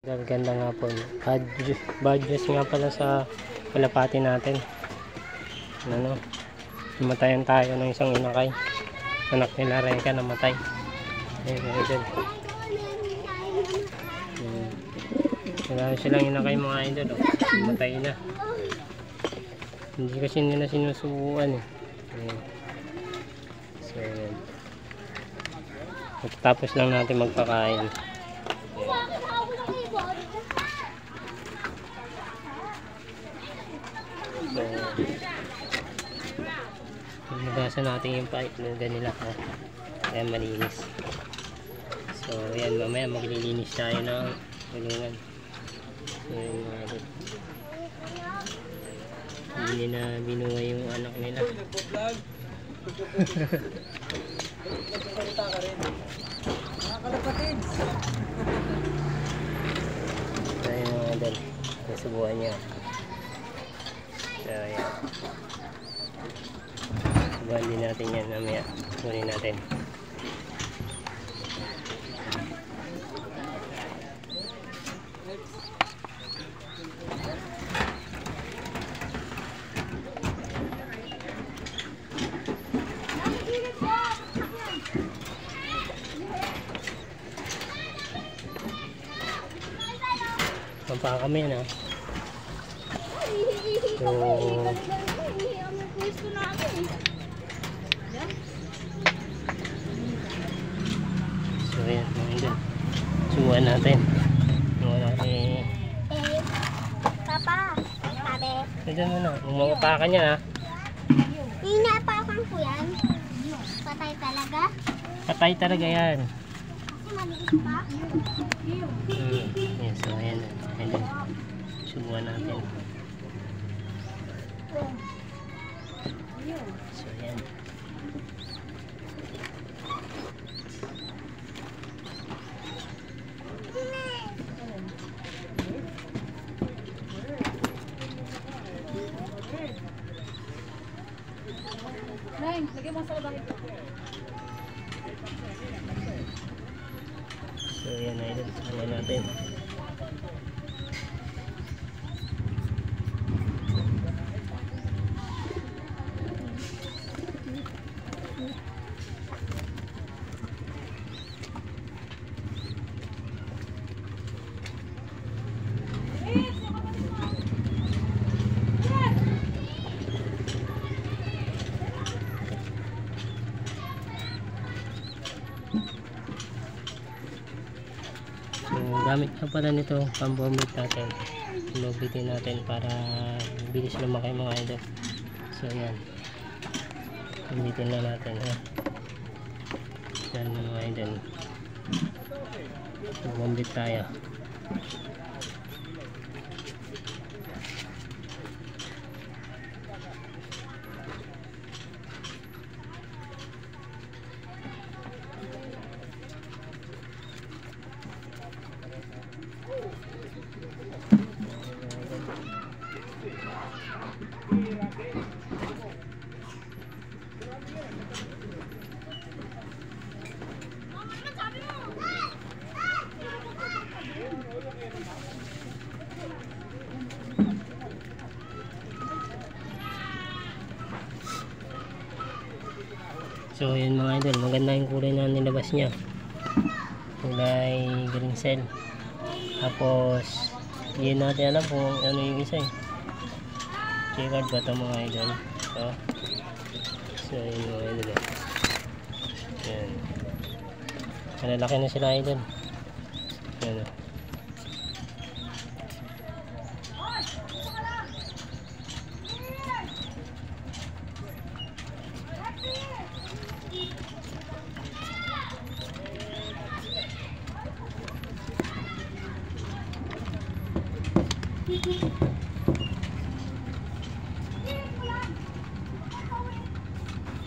Ganda nga po. Bad news nga pala sa kalapati natin. Ano, namatayan tayo ng isang inakay. Anak nila Reka namatay. Ayun, idol. Wala silang inakay mga idol. Namatay na. Hindi kasi nila sinusubuan eh. Ayun. So, ayun. Tapos lang natin magpakain. So, hinugasan natin yung pipe nila kaya malinis. So yan, mamaya maglilinis tayo ng tulungan. So yun mga idol, hindi na binuhay yung anak nila. So yun mga idol, nasubuhan niya. So yan, subuhan din natin yan mamaya. Kunin natin. Pampa kami na. So yan mga idol, subuhan natin. Papa, sabi. Diyan muna, umapakan niya ha. Inapakan ko yan. Patay talaga. Patay talaga yan. Kasi maliit pa. Yes, so ayan. Ayan. Subuhan natin. So ayan. Lagyan mo sa labang ito. So ayan na yun. Subuhan natin. Gamit na pala nito pambomit natin, lubitin natin para bilis lumaki mga idol. So yan, gamitin na natin yan mga idol, bombit tayo. So yun mga idol, maganda yung kulay na nilabas niya, kulay green cell. Tapos hindi natin alam kung ano yung isa eh, checkered ba ito mga idol. So yun mga idol yan, malalaki na sila idol. Yan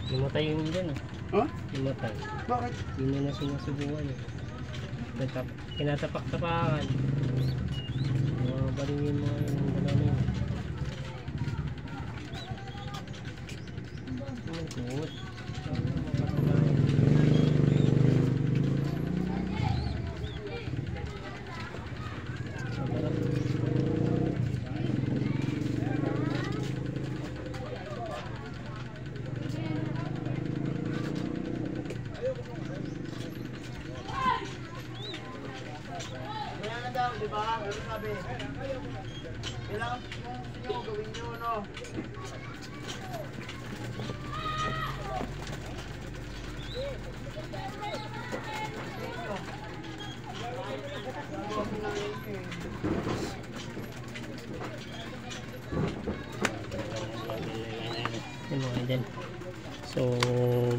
Limatay yung dyan Limatay. Bakit? Yun na sinusubukan kinatapak-tapakan. Balingin mo yung dalawa na yun. Good. daw, di ba? Ano sabi? Kailangan nyo gawin nyo, no? Yung mga idol. So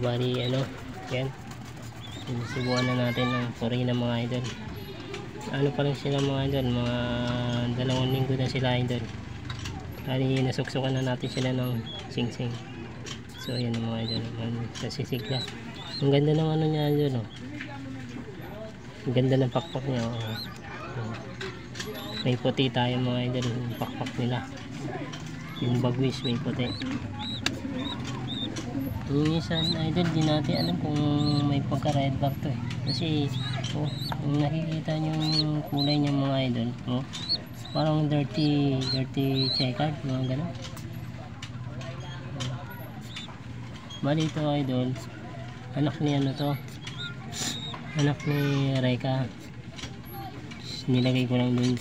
bali ano yan, sinusubukan na natin ang purina mga idol. Ano pa lang sila mga idol, mga 2 linggo na sila idol. Bali nasuksukan na natin sila ng sing-sing. So yan ang mga idol, sa sisigla. Ang ganda ng ano niya idol, oh. Ang ganda ng pakpak niya, oh. May puti tayo mga idol, yung pakpak nila. Yung bagwis may puti. Yung isa idol, di natin alam kung may pagka red back to eh. Kasi oh, kung nakikita nyo yung kulay niya mga idol, oh, parang dirty checkered, mga gano'n. Bali ito idol, anak ni ano to, anak ni Reka. Nilagay ko lang dun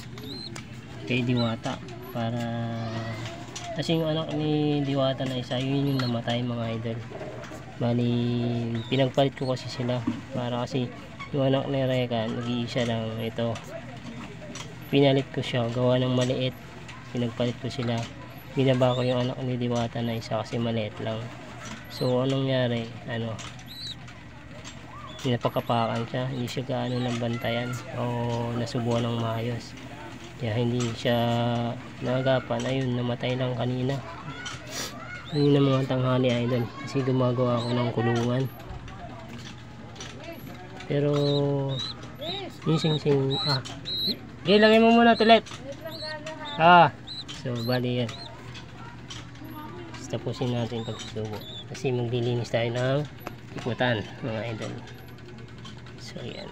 kay Diwata para kasi yung anak ni Diwata na isa, yun yung namatay mga idol. Bali pinagpalit ko kasi sila para kasi yung anak ni Reka nag-iisa lang. Ito pinalit ko siya, gawa ng maliit, pinagpalit ko sila, binaba ko yung anak ni Diwata na isa kasi maliit lang. So anong nangyari, ano, pinapakapakan siya, hindi siya gaano ng bantayan o nasubuan ng maayos, kaya hindi siya nagapan. Ayun, namatay lang kanina mga tanghali idol, kasi gumagawa ako ng kulungan. Pero yung sing-sing, ilagay mo muna tulit. So bali yan, tapusin natin pagsusubo kasi maglilinis tayo ng ikutan mga idol. So yan.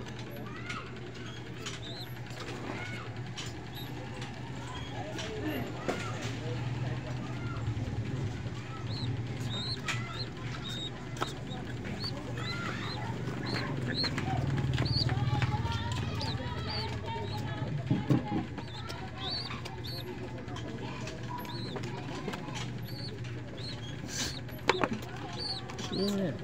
Yeah.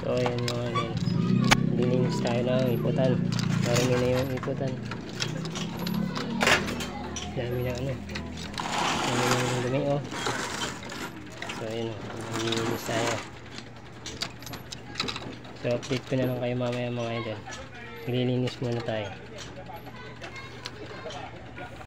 So ayan mga idol, dilinis tayo ng iputan. Marami na yung iputan, dami na ano, dami na yung dumi, oh. So ayan, dilinis tayo. So update ko na lang kayo mamaya mga idol. Maglilinis muna tayo.